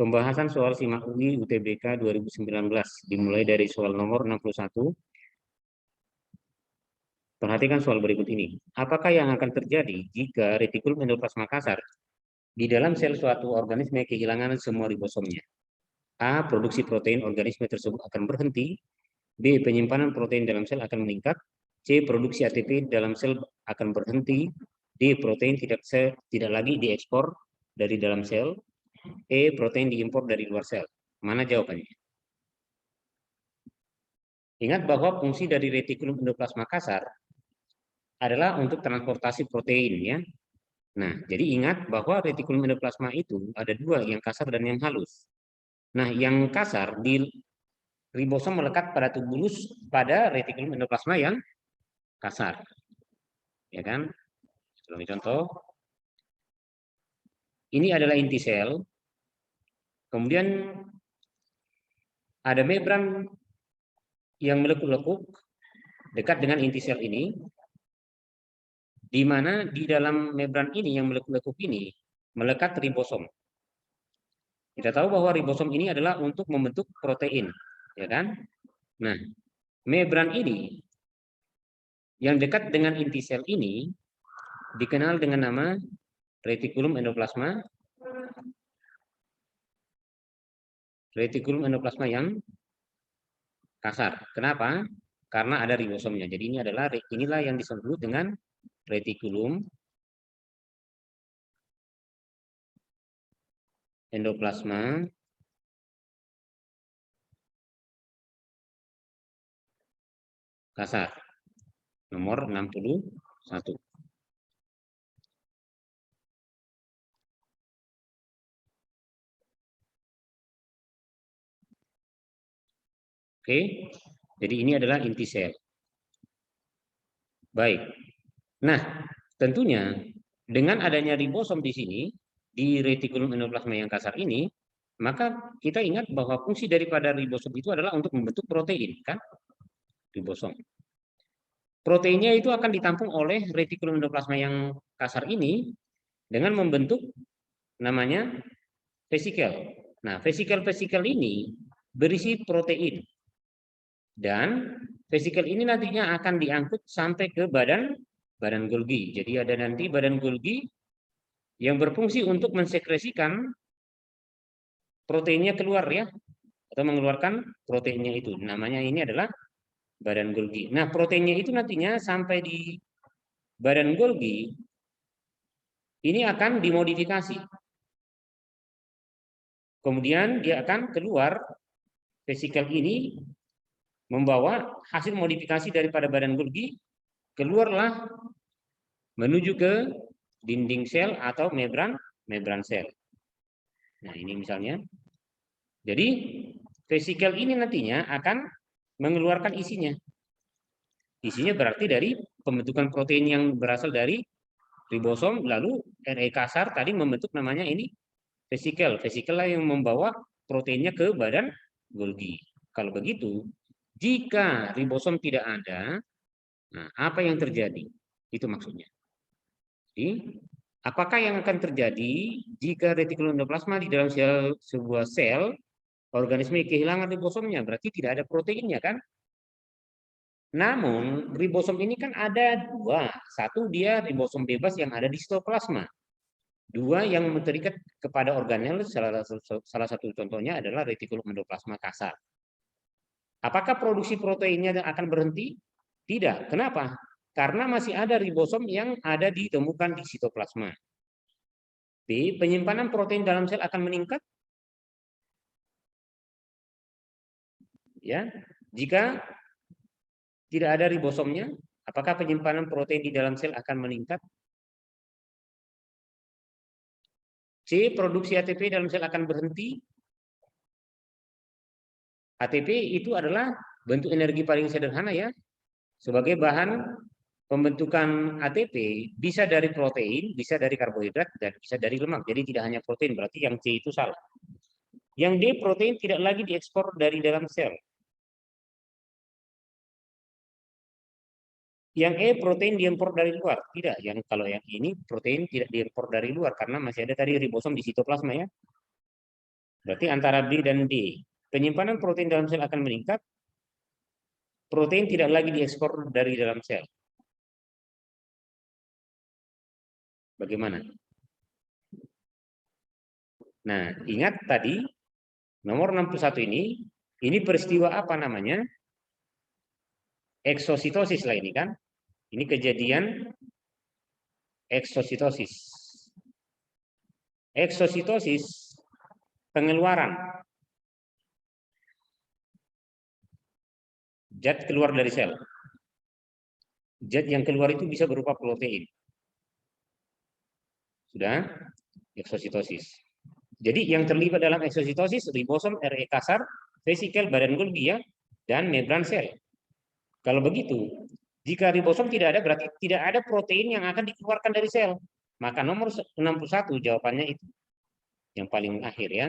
Pembahasan soal SIMAK UI UTBK 2019 dimulai dari soal nomor 61. Perhatikan soal berikut ini. Apakah yang akan terjadi jika retikulum endoplasma kasar di dalam sel suatu organisme kehilangan semua ribosomnya? A. Produksi protein organisme tersebut akan berhenti. B. Penyimpanan protein dalam sel akan meningkat. C. Produksi ATP dalam sel akan berhenti. D. Protein tidak lagi diekspor dari dalam sel. E. Protein diimpor dari luar sel. Mana jawabannya? Ingat bahwa fungsi dari retikulum endoplasma kasar adalah untuk transportasi protein, ya. Nah, jadi ingat bahwa retikulum endoplasma itu ada dua, yang kasar dan yang halus. Nah, yang kasar di ribosom melekat pada tubulus pada retikulum endoplasma yang kasar, ya kan? Contoh, ini adalah inti sel, kemudian ada membran yang melekuk-lekuk dekat dengan inti sel ini, di mana di dalam membran ini yang melekuk-lekuk ini melekat ribosom. Kita tahu bahwa ribosom ini adalah untuk membentuk protein, ya kan? Nah, membran ini yang dekat dengan inti sel ini dikenal dengan nama retikulum endoplasma. Retikulum endoplasma yang kasar. Kenapa? Karena ada ribosomnya. Jadi inilah yang disebut dengan retikulum endoplasma kasar. Nomor 61. Oke, jadi ini adalah inti sel. Baik. Nah, tentunya dengan adanya ribosom di sini, di retikulum endoplasma yang kasar ini, maka kita ingat bahwa fungsi daripada ribosom itu adalah untuk membentuk protein, kan? Ribosom. Proteinnya itu akan ditampung oleh retikulum endoplasma yang kasar ini dengan membentuk namanya vesikel. Nah, vesikel-vesikel ini berisi protein. Dan vesikel ini nantinya akan diangkut sampai ke badan Golgi. Jadi ada nanti badan Golgi yang berfungsi untuk mensekresikan proteinnya keluar, ya, atau mengeluarkan proteinnya itu. Namanya ini adalah badan Golgi. Nah, proteinnya itu nantinya sampai di badan Golgi ini akan dimodifikasi. Kemudian dia akan keluar, vesikel ini membawa hasil modifikasi daripada badan Golgi, keluarlah menuju ke dinding sel atau membran sel. Nah, ini misalnya. Jadi, vesikel ini nantinya akan mengeluarkan isinya. Isinya berarti dari pembentukan protein yang berasal dari ribosom, lalu RE kasar tadi membentuk namanya ini vesikel. Vesikel lah yang membawa proteinnya ke badan Golgi. Kalau begitu, jika ribosom tidak ada, nah apa yang terjadi? Itu maksudnya. Jadi, apakah yang akan terjadi jika retikulum endoplasma di dalam sebuah sel organisme kehilangan ribosomnya? Berarti tidak ada proteinnya, kan? Namun, ribosom ini kan ada dua. Satu, dia ribosom bebas yang ada di sitoplasma. Dua, yang terikat kepada organel, salah satu contohnya adalah retikulum endoplasma kasar. Apakah produksi proteinnya akan berhenti? Tidak. Kenapa? Karena masih ada ribosom yang ada ditemukan di sitoplasma. B. Penyimpanan protein dalam sel akan meningkat. Ya, jika tidak ada ribosomnya, apakah penyimpanan protein di dalam sel akan meningkat? C. Produksi ATP dalam sel akan berhenti. ATP itu adalah bentuk energi paling sederhana, ya. Sebagai bahan pembentukan ATP bisa dari protein, bisa dari karbohidrat, dan bisa dari lemak. Jadi tidak hanya protein, berarti yang C itu salah. Yang D, protein tidak lagi diekspor dari dalam sel. Yang E, protein diimpor dari luar. Tidak, kalau yang ini protein tidak diimpor dari luar karena masih ada tadi ribosom di sitoplasma, ya. Berarti antara B dan D. Penyimpanan protein dalam sel akan meningkat. Protein tidak lagi diekspor dari dalam sel. Bagaimana? Nah, ingat tadi nomor 61 ini peristiwa apa namanya? Eksositosis lah ini kan. Ini kejadian eksositosis. Eksositosis pengeluaran zat keluar dari sel. Zat yang keluar itu bisa berupa protein. Sudah? Eksositosis. Jadi yang terlibat dalam eksositosis ribosom, RE kasar, vesikel badan Golgi ya, dan membran sel. Kalau begitu, jika ribosom tidak ada berarti tidak ada protein yang akan dikeluarkan dari sel. Maka nomor 61 jawabannya itu. Yang paling akhir ya.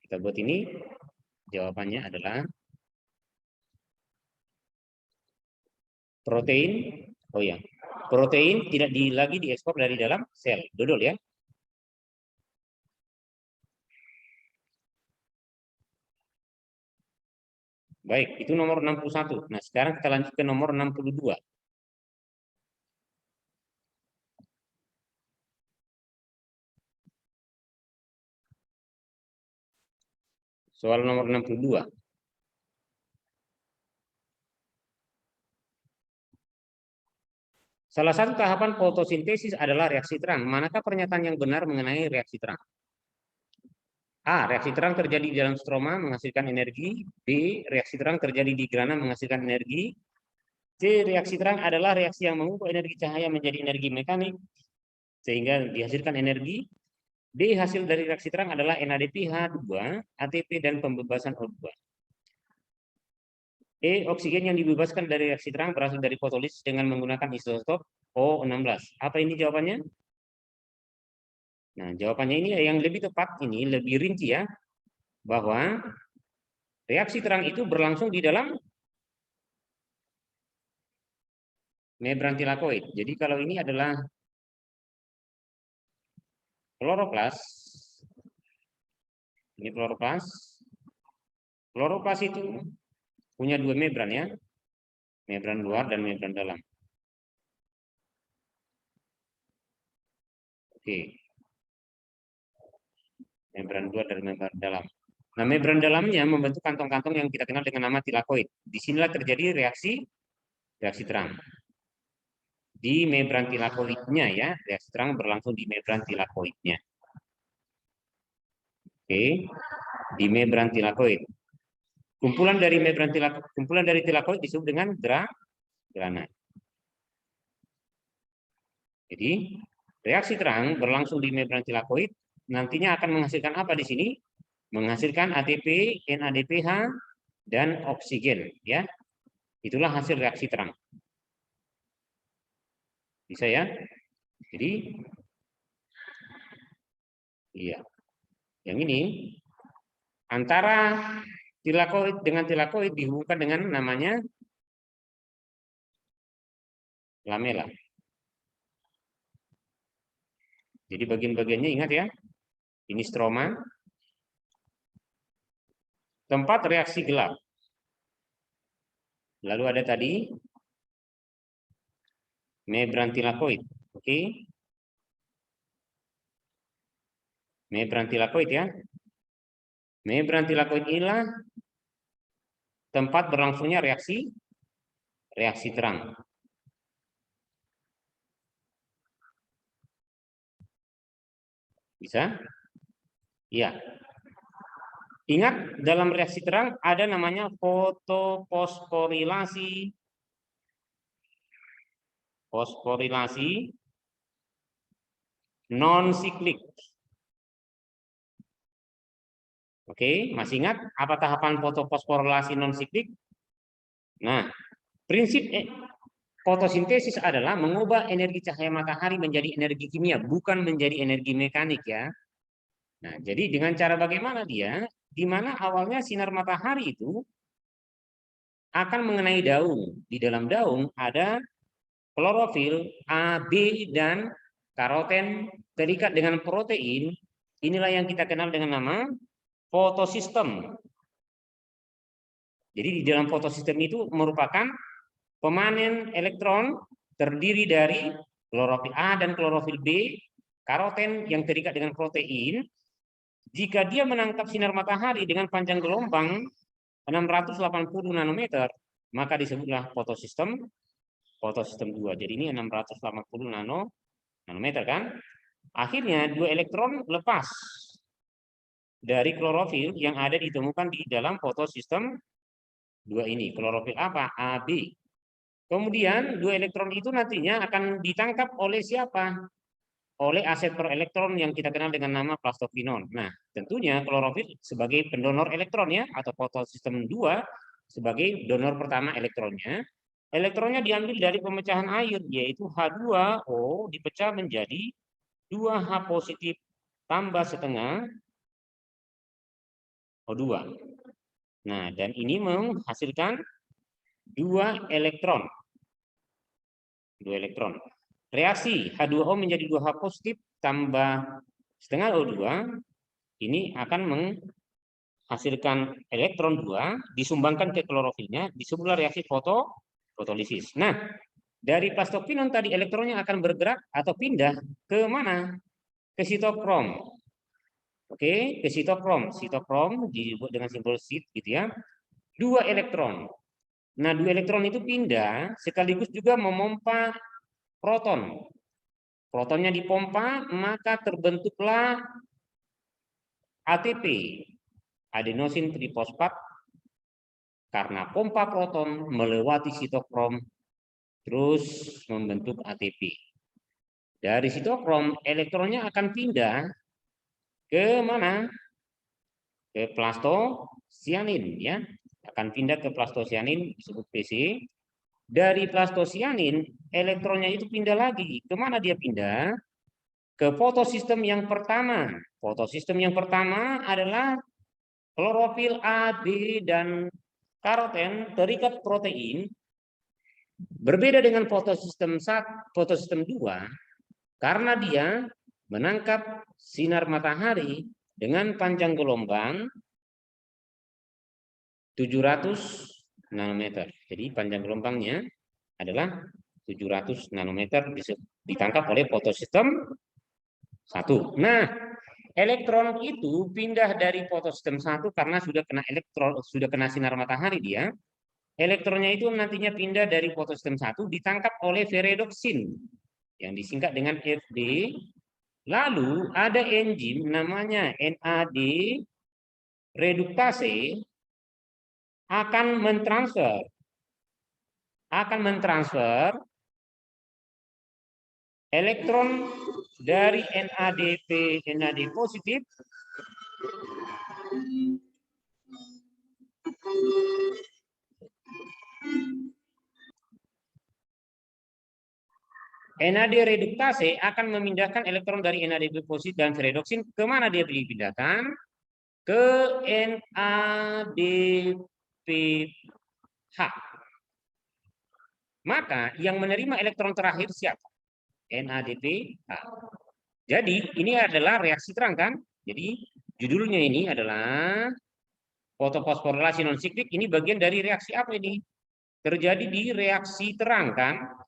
Kita buat ini jawabannya adalah protein. Oh ya, protein tidak lagi diekspor dari dalam sel. Dodol ya. Baik, itu nomor 61. Nah, sekarang kita lanjut ke nomor 62. Soal nomor 62. Salah satu tahapan fotosintesis adalah reaksi terang. Manakah pernyataan yang benar mengenai reaksi terang? A. Reaksi terang terjadi di dalam stroma menghasilkan energi. B. Reaksi terang terjadi di grana menghasilkan energi. C. Reaksi terang adalah reaksi yang mengubah energi cahaya menjadi energi mekanik sehingga dihasilkan energi. D. Hasil dari reaksi terang adalah NADPH2, ATP, dan pembebasan O2. E. Oksigen yang dibebaskan dari reaksi terang berasal dari fotolisis dengan menggunakan isotop O16. Apa ini jawabannya? Nah, jawabannya ini yang lebih tepat, ini lebih rinci ya, bahwa reaksi terang itu berlangsung di dalam membran tilakoid. Jadi kalau ini adalah kloroplas, ini kloroplas. Kloroplas itu punya dua membran ya, membran luar dan membran dalam. Oke, membran luar dan membran dalam. Nah, membran dalamnya membentuk kantong-kantong yang kita kenal dengan nama tilakoid. Disinilah terjadi reaksi terang. Di membran tilakoidnya ya, reaksi terang berlangsung di membran tilakoidnya. Oke, di membran tilakoid. Kumpulan dari tilakoid disebut dengan grana. Jadi, reaksi terang berlangsung di membran tilakoid nantinya akan menghasilkan apa di sini? Menghasilkan ATP, NADPH, dan oksigen ya. Itulah hasil reaksi terang. Bisa ya? Jadi iya. Yang ini antara tilakoid dengan tilakoid dihubungkan dengan namanya lamela. Jadi bagian-bagiannya ingat ya. Ini stroma. Tempat reaksi gelap. Lalu ada tadi membran tilakoid. Oke. Membran tilakoid ya. Membran tilakoid inilah tempat berlangsungnya reaksi terang. Bisa? Iya. Ingat, dalam reaksi terang ada namanya fotofosforilasi. Fosforilasi non-siklik. Oke, masih ingat apa tahapan fotofosforilasi non-siklik? Nah, prinsip fotosintesis adalah mengubah energi cahaya matahari menjadi energi kimia, bukan menjadi energi mekanik ya. Nah, jadi dengan cara bagaimana dia? Di mana awalnya sinar matahari itu akan mengenai daun. Di dalam daun ada klorofil, A, B, dan karoten terikat dengan protein. Inilah yang kita kenal dengan nama fotosistem. Jadi di dalam fotosistem itu merupakan pemanen elektron terdiri dari klorofil A dan klorofil B, karoten yang terikat dengan protein. Jika dia menangkap sinar matahari dengan panjang gelombang 680 nanometer, maka disebutlah fotosistem 2. Jadi ini 680 nanometer kan. Akhirnya 2 elektron lepas dari klorofil yang ada ditemukan di dalam fotosistem 2 ini. Klorofil apa? AB. Kemudian 2 elektron itu nantinya akan ditangkap oleh siapa? Oleh aseptor elektron yang kita kenal dengan nama plastokinon. Nah, tentunya klorofil sebagai pendonor elektron ya, atau fotosistem 2 sebagai donor pertama elektronnya. Elektronnya diambil dari pemecahan air, yaitu H2O dipecah menjadi 2H positif tambah setengah O2. Nah, dan ini menghasilkan 2 elektron. 2 elektron. Reaksi H2O menjadi 2H positif tambah setengah O2 ini akan menghasilkan elektron 2 disumbangkan ke klorofilnya, disebutlah reaksi fotolisis. Nah, dari plastokinon tadi elektronnya akan bergerak atau pindah ke mana? Ke sitokrom. Oke, ke sitokrom. Sitokrom disebut dengan simbol sit gitu ya. 2 elektron. Nah, 2 elektron itu pindah sekaligus juga memompa proton. Protonnya dipompa, maka terbentuklah ATP, adenosin trifosfat, karena pompa proton melewati sitokrom, terus membentuk ATP. Dari sitokrom, elektronnya akan pindah ke mana? Ke plastosianin, ya. Akan pindah ke plastosianin, disebut PC. Dari plastosianin, elektronnya itu pindah lagi. Kemana dia pindah? Ke fotosistem yang pertama. Fotosistem yang pertama adalah klorofil A, B, dan karoten terikat protein. Berbeda dengan fotosistem 2, karena dia menangkap sinar matahari dengan panjang gelombang 700 nanometer. Jadi panjang gelombangnya adalah 700 nanometer ditangkap oleh fotosistem 1. Nah, elektron itu pindah dari fotosistem 1 karena sudah kena sinar matahari dia. Elektronnya itu nantinya pindah dari fotosistem 1 ditangkap oleh ferredoksin yang disingkat dengan Fd. Lalu ada enzim namanya NAD reduktase akan mentransfer elektron dari NAD positif NAD reduktase akan memindahkan elektron dari NAD positif dan ferredoksin ke mana dia dipindahkan? Ke NADPH. Maka yang menerima elektron terakhir siapa? NADPH. Jadi ini adalah reaksi terang kan? Jadi judulnya ini adalah fotofosforilasi non siklik. Ini bagian dari reaksi apa ini? Terjadi di reaksi terang kan?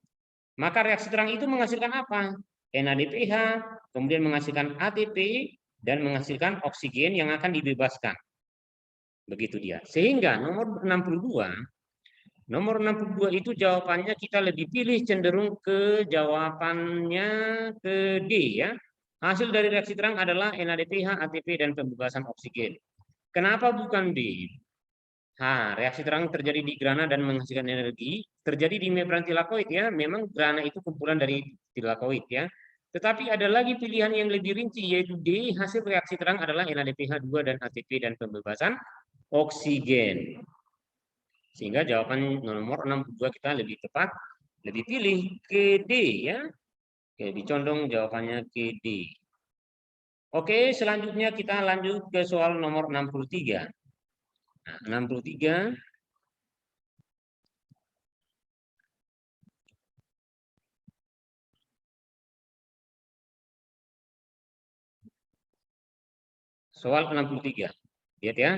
Maka reaksi terang itu menghasilkan apa? NADPH, kemudian menghasilkan ATP, dan menghasilkan oksigen yang akan dibebaskan. Begitu dia. Sehingga nomor 62 itu jawabannya kita lebih pilih cenderung ke jawabannya ke D ya. Hasil dari reaksi terang adalah NADPH, ATP, dan pembebasan oksigen. Kenapa bukan D? Reaksi terang terjadi di grana dan menghasilkan energi, terjadi di membran tilakoid ya. Memang grana itu kumpulan dari tilakoid ya. Tetapi ada lagi pilihan yang lebih rinci, yaitu D, hasil reaksi terang adalah NADPH2 dan ATP dan pembebasan oksigen. Sehingga jawaban nomor 62 kita lebih tepat, lebih pilih ke D ya. Lebih condong jawabannya ke D. Oke, selanjutnya kita lanjut ke soal nomor 63. Nah, 63. Soal 63. Lihat ya.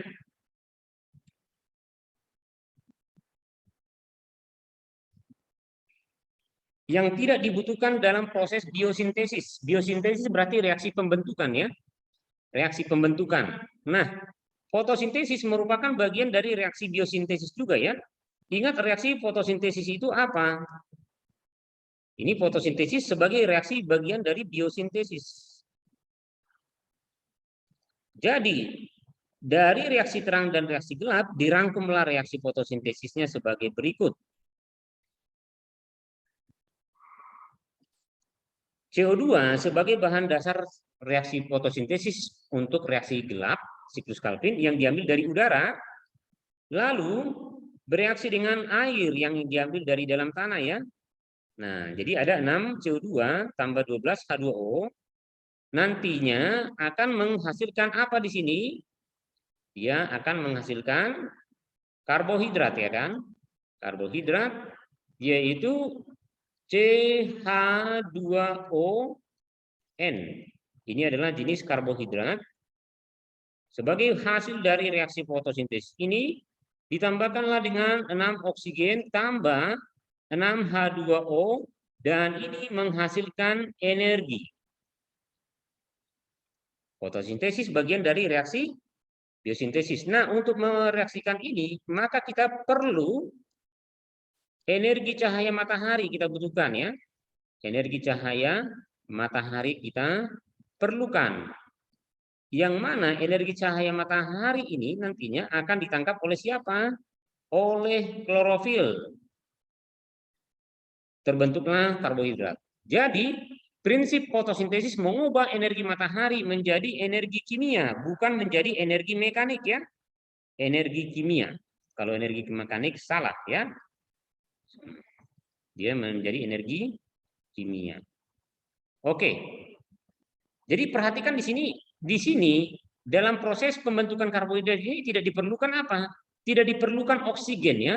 Yang tidak dibutuhkan dalam proses biosintesis. Biosintesis berarti reaksi pembentukan ya. Reaksi pembentukan. Nah, fotosintesis merupakan bagian dari reaksi biosintesis juga ya. Ingat reaksi fotosintesis itu apa? Ini fotosintesis sebagai reaksi bagian dari biosintesis. Jadi, dari reaksi terang dan reaksi gelap dirangkumlah reaksi fotosintesisnya sebagai berikut. CO2 sebagai bahan dasar reaksi fotosintesis untuk reaksi gelap, siklus Calvin yang diambil dari udara, lalu bereaksi dengan air yang diambil dari dalam tanah ya. Nah, jadi ada 6 CO2 tambah 12 H2O. Nantinya akan menghasilkan apa di sini? Dia akan menghasilkan karbohidrat ya kan? Karbohidrat yaitu CH2ON. Ini adalah jenis karbohidrat. Sebagai hasil dari reaksi fotosintesis ini ditambahkanlah dengan 6 oksigen tambah 6 H2O dan ini menghasilkan energi. Fotosintesis bagian dari reaksi biosintesis. Nah, untuk mereaksikan ini, maka kita perlu energi cahaya matahari kita butuhkan ya. Energi cahaya matahari kita perlukan. Yang mana energi cahaya matahari ini nantinya akan ditangkap oleh siapa? Oleh klorofil. Terbentuklah karbohidrat. Jadi, prinsip fotosintesis mengubah energi matahari menjadi energi kimia, bukan menjadi energi mekanik ya. Energi kimia. Kalau energi mekanik salah ya. Dia menjadi energi kimia. Oke. Jadi perhatikan di sini dalam proses pembentukan karbohidrat ini tidak diperlukan apa? Tidak diperlukan oksigen ya.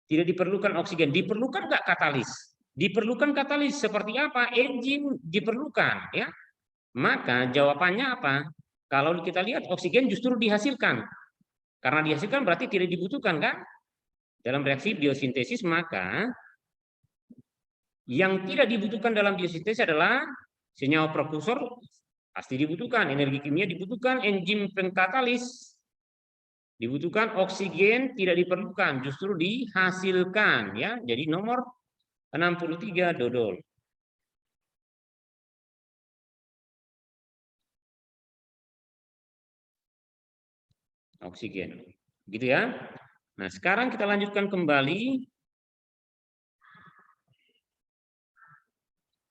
Tidak diperlukan oksigen, diperlukan nggak katalis? Diperlukan katalis seperti apa? Enzim diperlukan ya. Maka jawabannya apa? Kalau kita lihat oksigen justru dihasilkan. Karena dihasilkan berarti tidak dibutuhkan kan? Dalam reaksi biosintesis maka yang tidak dibutuhkan dalam biosintesis adalah senyawa prekursor pasti dibutuhkan, energi kimia dibutuhkan, enzim pengkatalis dibutuhkan, oksigen tidak diperlukan, justru dihasilkan ya. Jadi nomor 63 dodol. Oksigen. Gitu ya. Nah, sekarang kita lanjutkan kembali.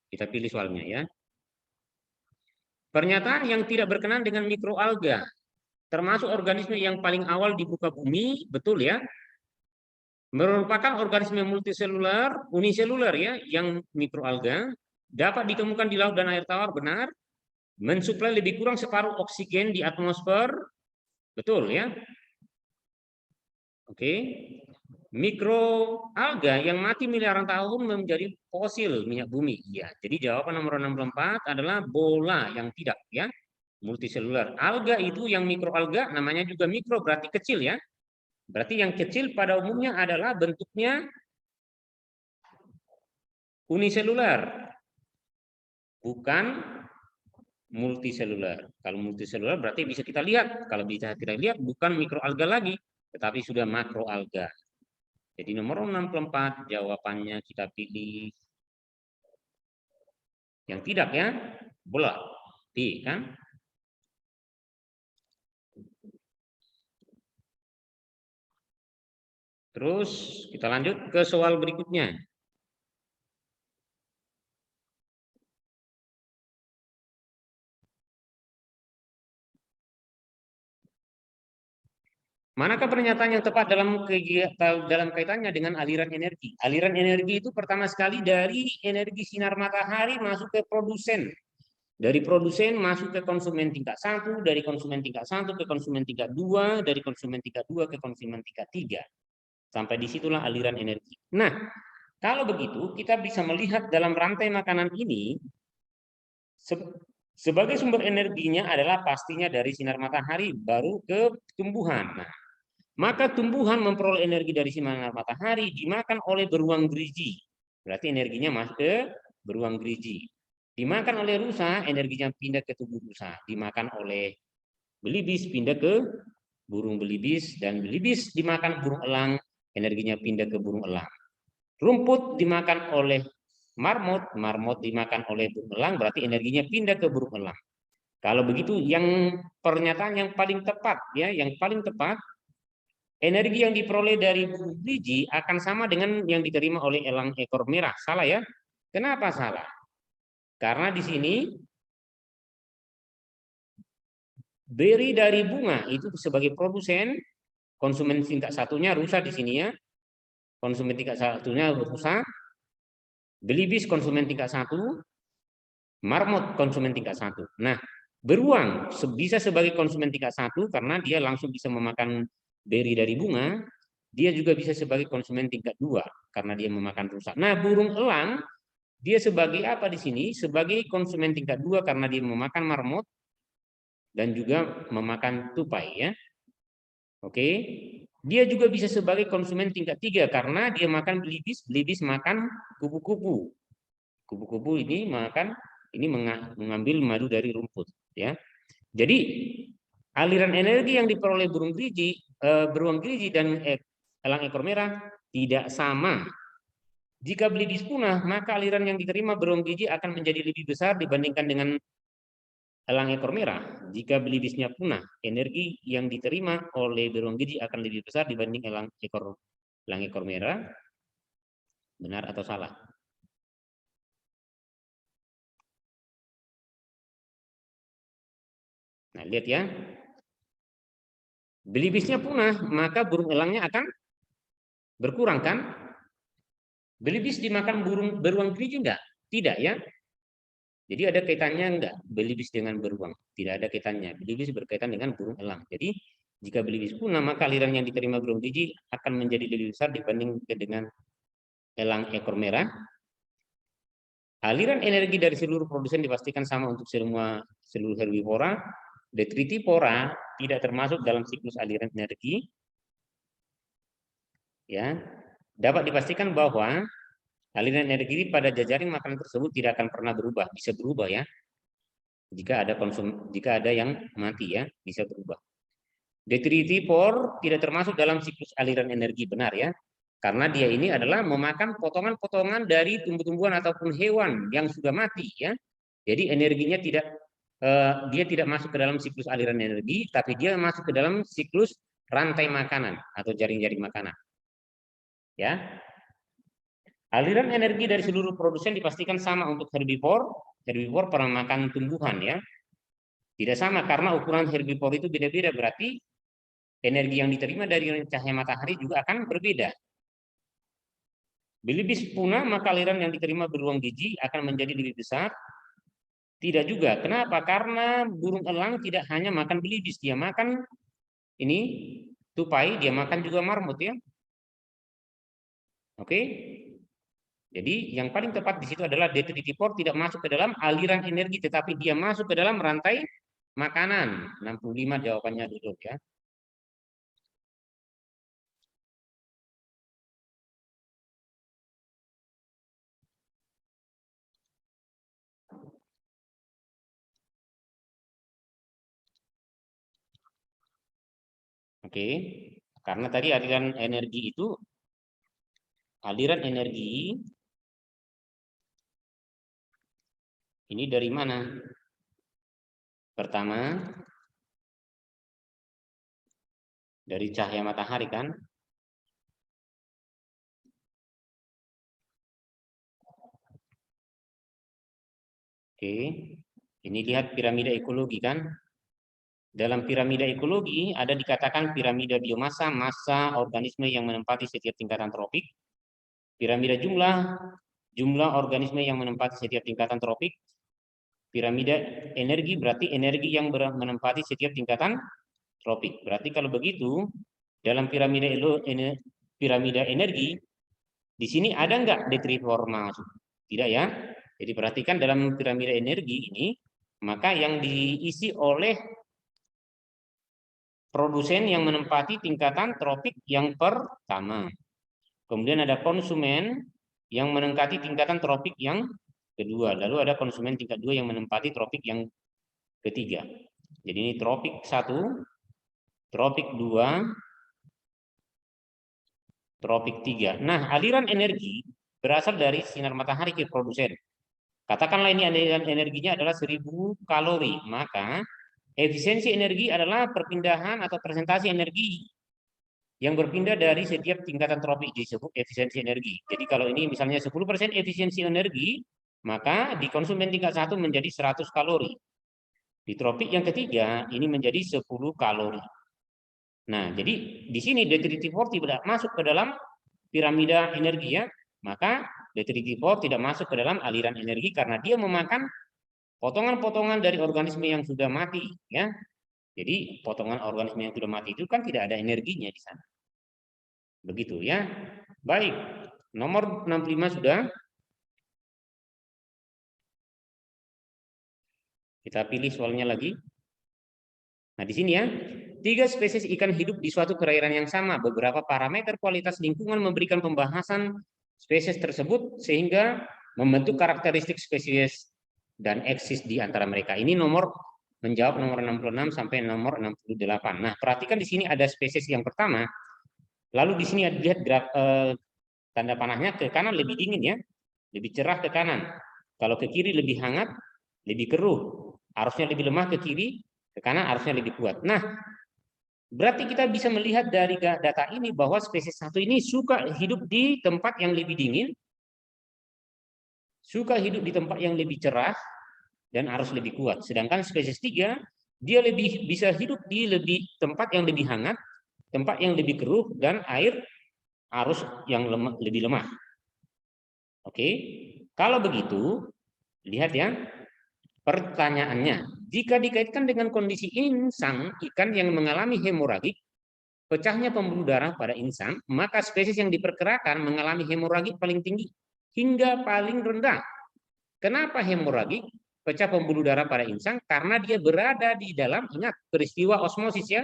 Kita pilih soalnya ya. Pernyataan yang tidak berkenan dengan mikroalga, termasuk organisme yang paling awal di muka bumi, betul ya? Merupakan organisme multiseluler, uniseluler ya, yang mikroalga, dapat ditemukan di laut dan air tawar, benar. Mensuplai lebih kurang separuh oksigen di atmosfer, betul ya. Oke. Mikroalga yang mati miliaran tahun menjadi fosil minyak bumi. Iya. Jadi jawaban nomor 64 adalah bola yang tidak ya. Multiseluler. Alga itu yang mikroalga namanya juga mikro berarti kecil ya. Berarti yang kecil pada umumnya adalah bentuknya uniseluler. Bukan multiseluler. Kalau multiseluler berarti bisa kita lihat. Kalau bisa kita lihat bukan mikroalga lagi, tetapi sudah makroalga. Jadi nomor 64 jawabannya kita pilih yang tidak ya, bola. D kan? Terus kita lanjut ke soal berikutnya. Manakah pernyataan yang tepat dalam kaitannya dengan aliran energi? Aliran energi itu pertama sekali dari energi sinar matahari masuk ke produsen. Dari produsen masuk ke konsumen tingkat 1, dari konsumen tingkat 1 ke konsumen tingkat 2, dari konsumen tingkat 2 ke konsumen tingkat 3. Sampai disitulah aliran energi. Nah, kalau begitu kita bisa melihat dalam rantai makanan ini Sebagai sumber energinya adalah pastinya dari sinar matahari, baru ke tumbuhan. Nah, maka tumbuhan memperoleh energi dari sinar matahari, dimakan oleh beruang gerigi. Berarti energinya masuk ke beruang gerigi. Dimakan oleh rusa, energinya pindah ke tubuh rusa. Dimakan oleh belibis, pindah ke burung belibis. Dan belibis dimakan burung elang, energinya pindah ke burung elang. Rumput dimakan oleh marmot, marmot dimakan oleh burung elang, berarti energinya pindah ke burung elang. Kalau begitu, yang pernyataan yang paling tepat, ya, yang paling tepat, energi yang diperoleh dari burung biji akan sama dengan yang diterima oleh elang ekor merah. Salah ya? Kenapa salah? Karena di sini beri dari bunga itu sebagai produsen, konsumen tingkat satunya rusa di sini ya. Konsumen tingkat satunya rusa, belibis konsumen tingkat satu, marmot konsumen tingkat satu. Nah, beruang bisa sebagai konsumen tingkat satu karena dia langsung bisa memakan beri dari bunga. Dia juga bisa sebagai konsumen tingkat dua karena dia memakan rusa. Nah, burung elang dia sebagai apa di sini? Sebagai konsumen tingkat dua karena dia memakan marmot dan juga memakan tupai ya. Oke. Dia juga bisa sebagai konsumen tingkat tiga karena dia makan belibis, belibis makan kupu-kupu. Kupu-kupu ini mengambil madu dari rumput ya. Jadi aliran energi yang diperoleh beruang gerigi dan elang ekor merah tidak sama. Jika belibis punah, maka aliran yang diterima beruang gerigi akan menjadi lebih besar dibandingkan dengan elang ekor merah. Jika belibisnya punah, energi yang diterima oleh beruang gerigi akan lebih besar dibanding elang ekor merah. Benar atau salah? Nah, lihat ya. Belibisnya punah, maka burung elangnya akan berkurang kan? Belibis dimakan beruang gerigi enggak? Tidak ya. Jadi ada kaitannya enggak belibis dengan beruang? Tidak ada kaitannya. Belibis berkaitan dengan burung elang. Jadi jika belibis punah, maka aliran yang diterima beruang gerigi akan menjadi lebih besar dibanding dengan elang ekor merah. Aliran energi dari seluruh produsen dipastikan sama untuk seluruh herbivora. Detritivora tidak termasuk dalam siklus aliran energi. Ya, dapat dipastikan bahwa aliran energi pada jajaran makanan tersebut tidak akan pernah berubah, bisa berubah ya. Jika ada yang mati ya, bisa berubah. Detritivore tidak termasuk dalam siklus aliran energi, benar ya. Karena dia ini adalah memakan potongan-potongan dari tumbuh-tumbuhan ataupun hewan yang sudah mati ya. Jadi energinya dia tidak masuk ke dalam siklus aliran energi, tapi dia masuk ke dalam siklus rantai makanan atau jaring-jaring makanan. Ya. Aliran energi dari seluruh produsen dipastikan sama untuk herbivore. Herbivore pernah makan tumbuhan ya. Tidak sama karena ukuran herbivore itu beda-beda, berarti energi yang diterima dari cahaya matahari juga akan berbeda. Belibis punah, maka aliran yang diterima beruang gigi akan menjadi lebih besar. Tidak juga. Kenapa? Karena burung elang tidak hanya makan belibis, dia makan ini tupai, dia makan juga marmut ya. Oke. Jadi yang paling tepat di situ adalah detritivore tidak masuk ke dalam aliran energi, tetapi dia masuk ke dalam rantai makanan. 65 jawabannya dulu ya. Oke. Karena tadi aliran energi ini dari mana? Pertama, dari cahaya matahari kan? Oke. Ini lihat piramida ekologi kan? Dalam piramida ekologi ada dikatakan piramida biomasa, massa organisme yang menempati setiap tingkatan tropik. Piramida jumlah organisme yang menempati setiap tingkatan tropik. Piramida energi berarti energi yang menempati setiap tingkatan tropik. Berarti kalau begitu dalam piramida energi di sini ada enggak detritivore masuk? Tidak ya. Jadi perhatikan dalam piramida energi ini maka yang diisi oleh produsen yang menempati tingkatan tropik yang pertama. Kemudian ada konsumen yang menempati tingkatan tropik yang kedua. Lalu ada konsumen tingkat 2 yang menempati tropik yang ketiga. Jadi ini tropik 1, tropik 2, tropik 3. Nah, aliran energi berasal dari sinar matahari ke produsen. Katakanlah ini aliran energinya adalah 1000 kalori, maka efisiensi energi adalah perpindahan atau presentasi energi yang berpindah dari setiap tingkatan tropik, disebut efisiensi energi. Jadi kalau ini misalnya 10% efisiensi energi, maka di konsumen tingkat 1 menjadi 100 kalori. Di tropik yang ketiga ini menjadi 10 kalori. Nah, jadi di sini D3T4 tidak masuk ke dalam piramida energi ya, maka D3T4 tidak masuk ke dalam aliran energi karena dia memakan potongan-potongan dari organisme yang sudah mati ya. Jadi potongan organisme yang sudah mati itu kan tidak ada energinya di sana. Begitu ya. Baik, nomor 65 sudah. Kita pilih soalnya lagi. Nah, di sini ya, 3 spesies ikan hidup di suatu perairan yang sama. Beberapa parameter kualitas lingkungan memberikan pembahasan spesies tersebut sehingga membentuk karakteristik spesies dan eksis di antara mereka. Ini menjawab nomor 66 sampai nomor 68. Nah, perhatikan di sini ada spesies yang pertama. Lalu di sini lihat tanda panahnya ke kanan lebih dingin ya, lebih cerah ke kanan. Kalau ke kiri lebih hangat, lebih keruh. Arusnya lebih lemah ke kiri, ke kanan arusnya lebih kuat. Nah, berarti kita bisa melihat dari data ini bahwa spesies 1 ini suka hidup di tempat yang lebih dingin, suka hidup di tempat yang lebih cerah, dan arus lebih kuat. Sedangkan spesies 3, dia lebih bisa hidup di tempat yang lebih hangat, tempat yang lebih keruh, dan arus yang lebih lemah. Oke, kalau begitu, lihat ya, pertanyaannya, jika dikaitkan dengan kondisi insang ikan yang mengalami hemoragik, pecahnya pembuluh darah pada insang, maka spesies yang diperkirakan mengalami hemoragik paling tinggi hingga paling rendah. Kenapa hemoragik? Pecah pembuluh darah pada insang karena dia berada di dalam, ingat peristiwa osmosis ya.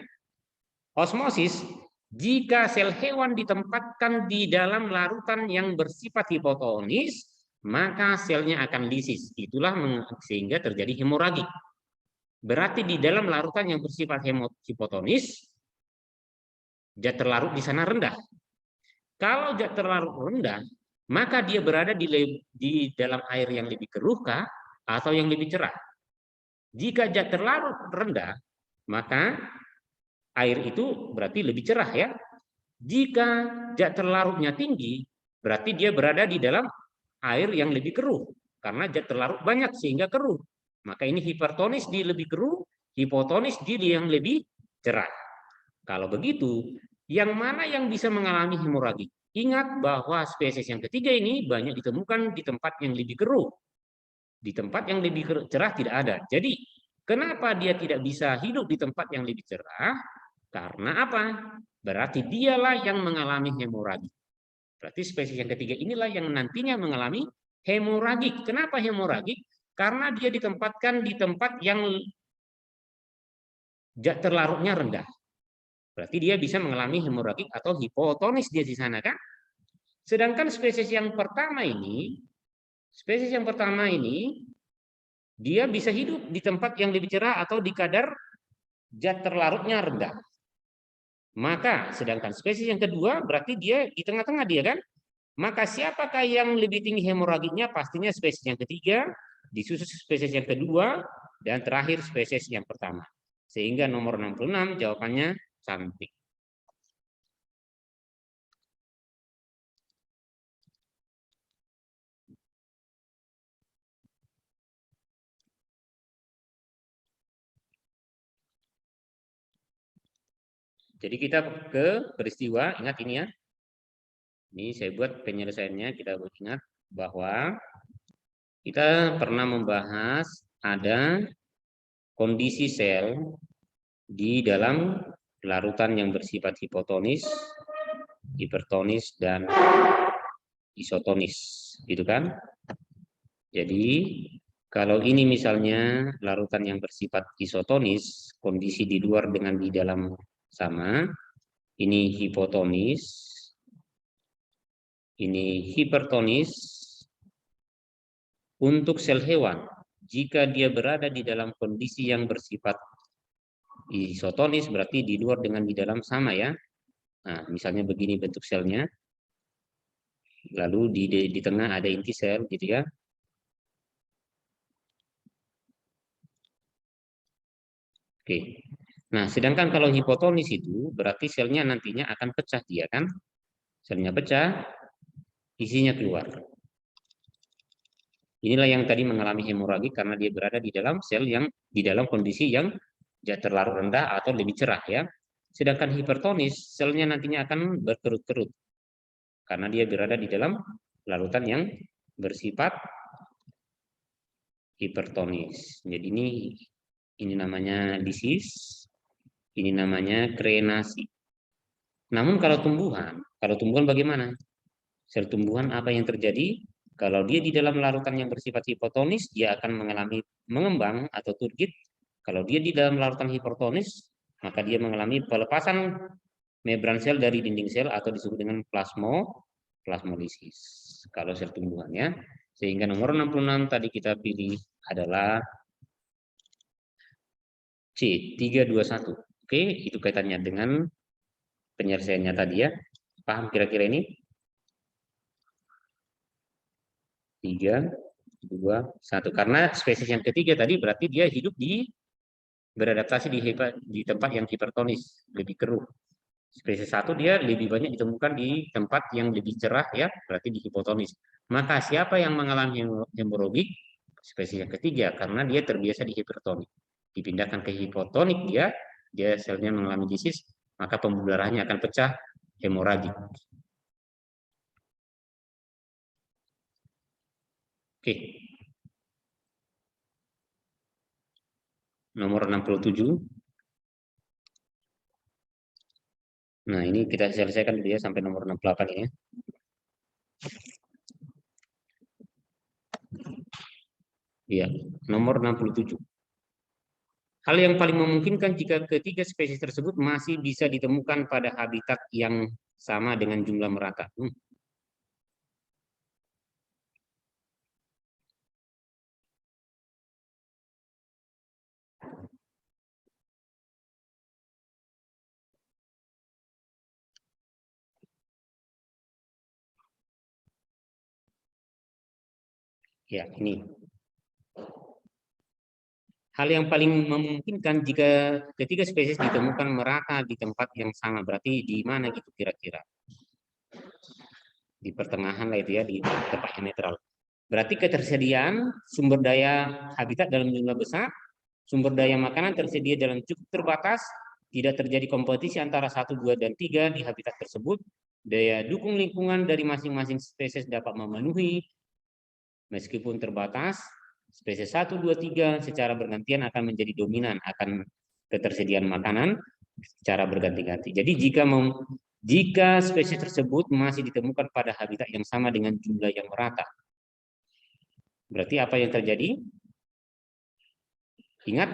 Osmosis, jika sel hewan ditempatkan di dalam larutan yang bersifat hipotonis, maka selnya akan lisis. Itulah sehingga terjadi hemoragik. Berarti di dalam larutan yang bersifat hipotonis, zat terlarut di sana rendah. Kalau zat terlarut rendah, maka dia berada di dalam air yang lebih keruh kah atau yang lebih cerah. Jika zat terlarut rendah, maka air itu berarti lebih cerah ya. Jika zat terlarutnya tinggi, berarti dia berada di dalam air yang lebih keruh. Karena zat terlarut banyak sehingga keruh. Maka ini hipertonis di lebih keruh, hipotonis di yang lebih cerah. Kalau begitu, yang mana yang bisa mengalami hemoragik? Ingat bahwa spesies yang ketiga ini banyak ditemukan di tempat yang lebih keruh. Di tempat yang lebih cerah tidak ada. Jadi, kenapa dia tidak bisa hidup di tempat yang lebih cerah? Karena apa? Berarti dialah yang mengalami hemoragik. Berarti spesies yang ketiga inilah yang nantinya mengalami hemoragik. Kenapa hemoragik? Karena dia ditempatkan di tempat yang zat terlarutnya rendah. Berarti dia bisa mengalami hemoragik atau hipotonis dia di sana kan? Sedangkan spesies yang pertama ini dia bisa hidup di tempat yang lebih cerah atau di kadar zat terlarutnya rendah. Maka sedangkan spesies yang kedua berarti dia di tengah-tengah dia kan? Maka siapakah yang lebih tinggi hemoragiknya? Pastinya spesies yang ketiga, disusul spesies yang kedua, dan terakhir spesies yang pertama. Sehingga nomor 66 jawabannya cantik. Jadi kita ke peristiwa, ingat ini ya. Ini saya buat penyelesaiannya, kita ingat bahwa kita pernah membahas ada kondisi sel di dalam larutan yang bersifat hipotonis, hipertonis, dan isotonis, gitu kan? Jadi Kalau ini misalnya larutan yang bersifat isotonis, kondisi di luar dengan di dalam sama, ini hipotonis, ini hipertonis. Untuk sel hewan, jika dia berada di dalam kondisi yang bersifat isotonis, berarti di luar dengan di dalam sama ya. Nah, misalnya begini bentuk selnya, lalu di tengah ada inti sel gitu ya. Oke. Nah, sedangkan kalau hipotonis itu berarti selnya nantinya akan pecah dia kan? Selnya pecah, isinya keluar. Inilah yang tadi mengalami hemoragi karena dia berada di dalam sel yang di dalam kondisi yang terlalu rendah atau lebih cerah ya. Sedangkan hipertonis, selnya nantinya akan berkerut-kerut karena dia berada di dalam larutan yang bersifat hipertonis. Jadi ini namanya lisis, ini namanya krenasi. Namun kalau tumbuhan bagaimana? Sel tumbuhan apa yang terjadi? Kalau dia di dalam larutan yang bersifat hipotonis, dia akan mengalami mengembang atau turgid. Kalau dia di dalam larutan hipertonis, maka dia mengalami pelepasan membran sel dari dinding sel atau disebut dengan plasmolisis. Kalau sel tumbuhannya, sehingga nomor 66 tadi kita pilih adalah C321. Oke, itu kaitannya dengan penyelesaiannya tadi ya. Paham kira-kira ini? 3, 2, 1. Karena spesies yang ketiga tadi berarti dia hidup beradaptasi di tempat yang hipertonis, lebih keruh. Spesies 1 dia lebih banyak ditemukan di tempat yang lebih cerah ya, berarti di hipotonis. Maka siapa yang mengalami hemoragik? Spesies yang ketiga karena dia terbiasa di hipertonik. Dipindahkan ke hipotonik dia selnya mengalami disease, maka pembuluh darahnya akan pecah hemoragik. Oke. Nomor 67. Nah, ini kita selesaikan dulu ya sampai nomor 68 ini ya. Iya, nomor 67. Hal yang paling memungkinkan jika ketiga spesies tersebut masih bisa ditemukan pada habitat yang sama dengan jumlah merata. Ya, ini. Hal yang paling memungkinkan jika ketiga spesies ditemukan merata di tempat yang sama, berarti di mana gitu kira-kira? Di pertengahan lah itu ya, di tempat yang netral. Berarti ketersediaan sumber daya habitat dalam jumlah besar, sumber daya makanan tersedia dalam cukup terbatas, tidak terjadi kompetisi antara 1, 2, dan 3 di habitat tersebut, daya dukung lingkungan dari masing-masing spesies dapat memenuhi, meskipun terbatas, spesies 1, 2, 3 secara bergantian akan menjadi dominan akan ketersediaan makanan secara berganti-ganti. Jadi jika spesies tersebut masih ditemukan pada habitat yang sama dengan jumlah yang merata, berarti apa yang terjadi? Ingat,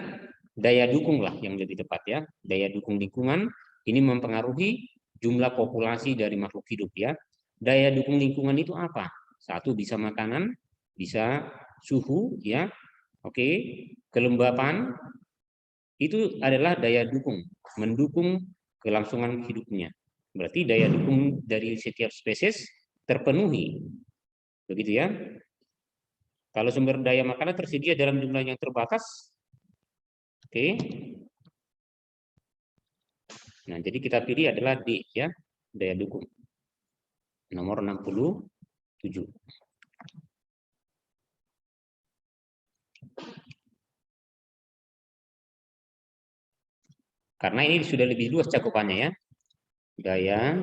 daya dukung lah yang lebih tepat ya. Daya dukung lingkungan ini mempengaruhi jumlah populasi dari makhluk hidup ya. Daya dukung lingkungan itu apa? Satu, bisa makanan, bisa suhu ya. Oke, kelembapan itu adalah daya dukung, mendukung kelangsungan hidupnya. Berarti daya dukung dari setiap spesies terpenuhi. Begitu ya. Kalau sumber daya makanan tersedia dalam jumlah yang terbatas, oke. Nah, jadi kita pilih adalah D ya, daya dukung. Nomor 67. Karena ini sudah lebih luas cakupannya ya. Daya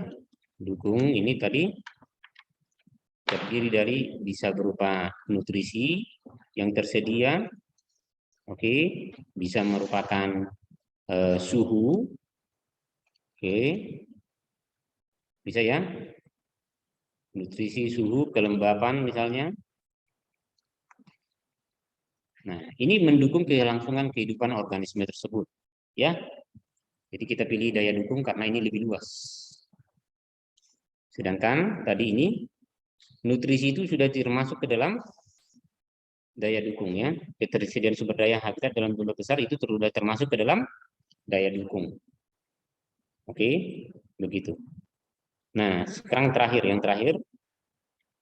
dukung ini tadi terdiri dari bisa berupa nutrisi yang tersedia, oke, bisa merupakan suhu, oke, bisa ya, nutrisi, suhu, kelembapan misalnya, Nah, ini mendukung kelangsungan kehidupan organisme tersebut. Ya, jadi kita pilih daya dukung karena ini lebih luas. Sedangkan tadi ini nutrisi itu sudah termasuk ke dalam daya dukungnya. Ketersediaan sumber daya habitat dalam jumlah besar itu sudah termasuk ke dalam daya dukung. Oke, begitu. Nah, sekarang yang terakhir,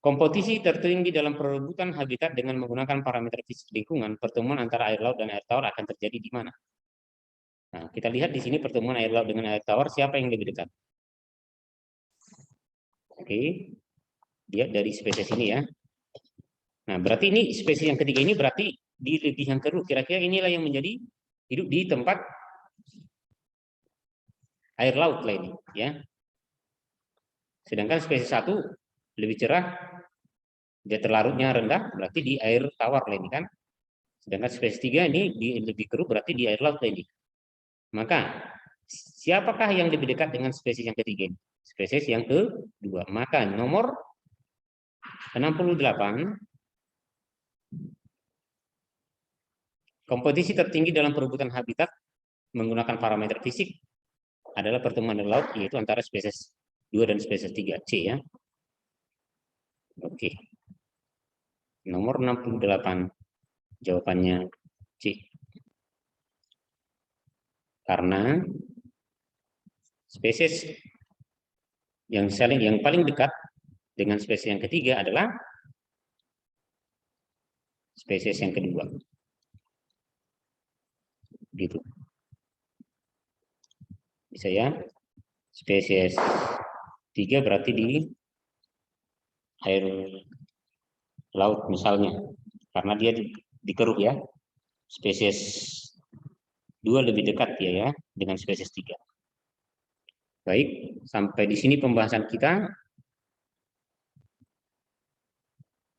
kompetisi tertinggi dalam perebutan habitat dengan menggunakan parameter fisik lingkungan, pertemuan antara air laut dan air tawar akan terjadi di mana? Nah, kita lihat di sini pertemuan air laut dengan air tawar, siapa yang lebih dekat? Oke, lihat dari spesies ini ya. Nah, berarti ini spesies yang ketiga ini berarti di lebih yang keruh. Kira-kira inilah yang menjadi hidup di tempat air laut lah ini, ya. Sedangkan spesies satu lebih cerah, dia terlarutnya rendah, berarti di air tawar lah ini kan. Sedangkan spesies tiga ini lebih keruh, berarti di air laut lah ini. Maka siapakah yang lebih dekat dengan spesies yang ketiga ini? Spesies yang kedua. Maka nomor 68, kompetisi tertinggi dalam perebutan habitat menggunakan parameter fisik adalah pertemuan air laut, yaitu antara spesies 2 dan spesies 3, C ya. Oke. Nomor 68, jawabannya C. Karena spesies yang paling dekat dengan spesies yang ketiga adalah spesies yang kedua. Gitu. Bisa ya. Spesies 3 berarti di air laut misalnya, karena dia dikeruh ya. Spesies 2 lebih dekat ya dengan spesies 3. Baik, sampai di sini pembahasan kita.